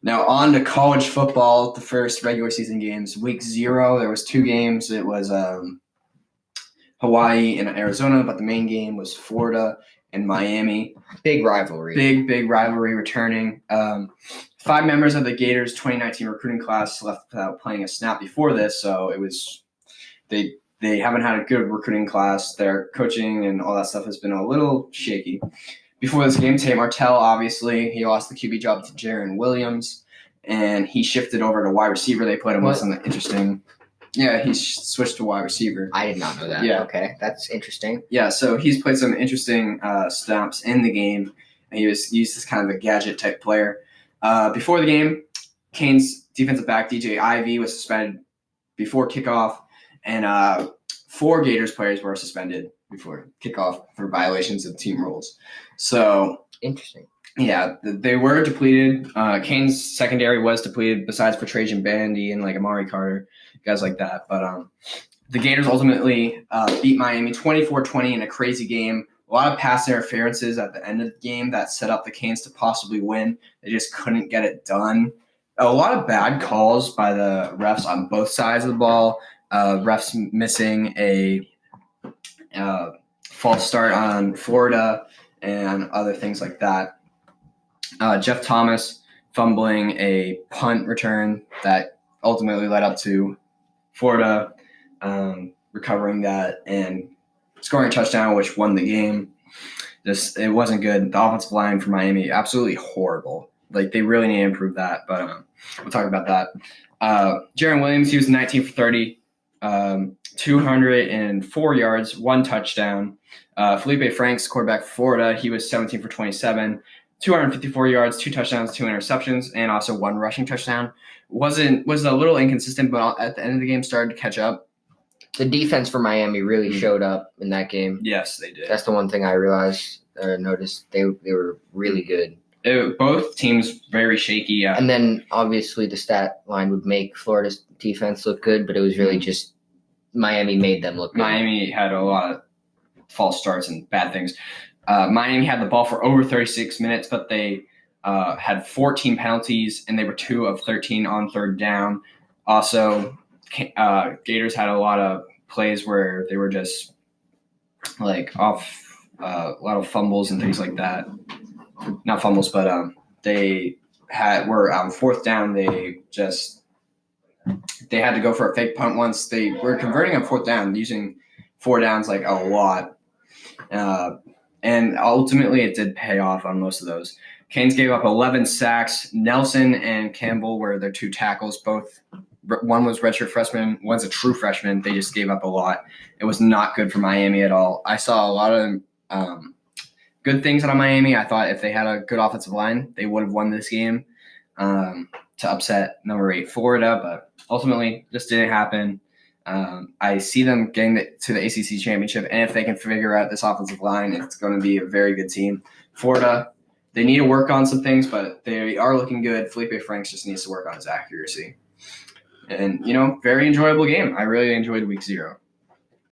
Now on to college football, the first regular season games. Week 0, there was 2 games. It was Hawaii and Arizona, but the main game was Florida and Miami. Big rivalry. Big rivalry returning. 5 members of the Gators 2019 recruiting class left without playing a snap before this, so it was they haven't had a good recruiting class. Their coaching and all that stuff has been a little shaky. Before this game, Tate Martell, obviously, he lost the QB job to Jaron Williams, and he shifted over to wide receiver. They put him with something interesting. Yeah, he switched to wide receiver. I did not know that. Yeah. Okay, that's interesting. Yeah, so he's played some interesting snaps in the game, and he was used as kind of a gadget-type player. Before the game, Canes defensive back DJ Ivey was suspended before kickoff, and 4 Gators players were suspended before kickoff for violations of team rules. So interesting. Yeah, they were depleted. Canes secondary was depleted, besides for Trajan Bandy and like Amari Carter, guys like that. But the Gators ultimately beat Miami 24-20 in a crazy game. A lot of pass interferences at the end of the game that set up the Canes to possibly win. They just couldn't get it done. A lot of bad calls by the refs on both sides of the ball. Refs missing a false start on Florida and other things like that. Jeff Thomas fumbling a punt return that ultimately led up to Florida recovering that and scoring a touchdown, which won the game. It wasn't good. The offensive line for Miami, absolutely horrible. Like, they really need to improve that, but we'll talk about that. Jaron Williams, he was 19 for 30, 204 yards, 1 touchdown. Felipe Franks, quarterback for Florida, he was 17 for 27, 254 yards, 2 touchdowns, 2 interceptions, and also 1 rushing touchdown. Was a little inconsistent, but at the end of the game started to catch up. The defense for Miami really showed up in that game. Yes, they did. That's the one thing I realized or noticed. They were really good. Both teams very shaky. And then obviously the stat line would make Florida's defense look good, but it was really just Miami made them look good. Miami had a lot of false starts and bad things. Miami had the ball for over 36 minutes, but they had 14 penalties, and they were 2 of 13 on third down. Also, Gators had a lot of plays where they were just like off a lot of fumbles and things like that. Not fumbles, but they were on fourth down. They had to go for a fake punt once. They were converting on fourth down using 4 downs like a lot. And ultimately it did pay off on most of those. Canes gave up 11 sacks. Nelson and Campbell were their 2 tackles. Both, one was redshirt freshman, one's a true freshman. They just gave up a lot. It was not good for Miami at all. I saw a lot of good things out of Miami. I thought if they had a good offensive line, they would have won this game to upset number 8 Florida, but ultimately just didn't happen. I see them getting to the ACC championship, and if they can figure out this offensive line, it's going to be a very good team. Florida, they need to work on some things, but they are looking good. Felipe Franks just needs to work on his accuracy. And, very enjoyable game. I really enjoyed week 0.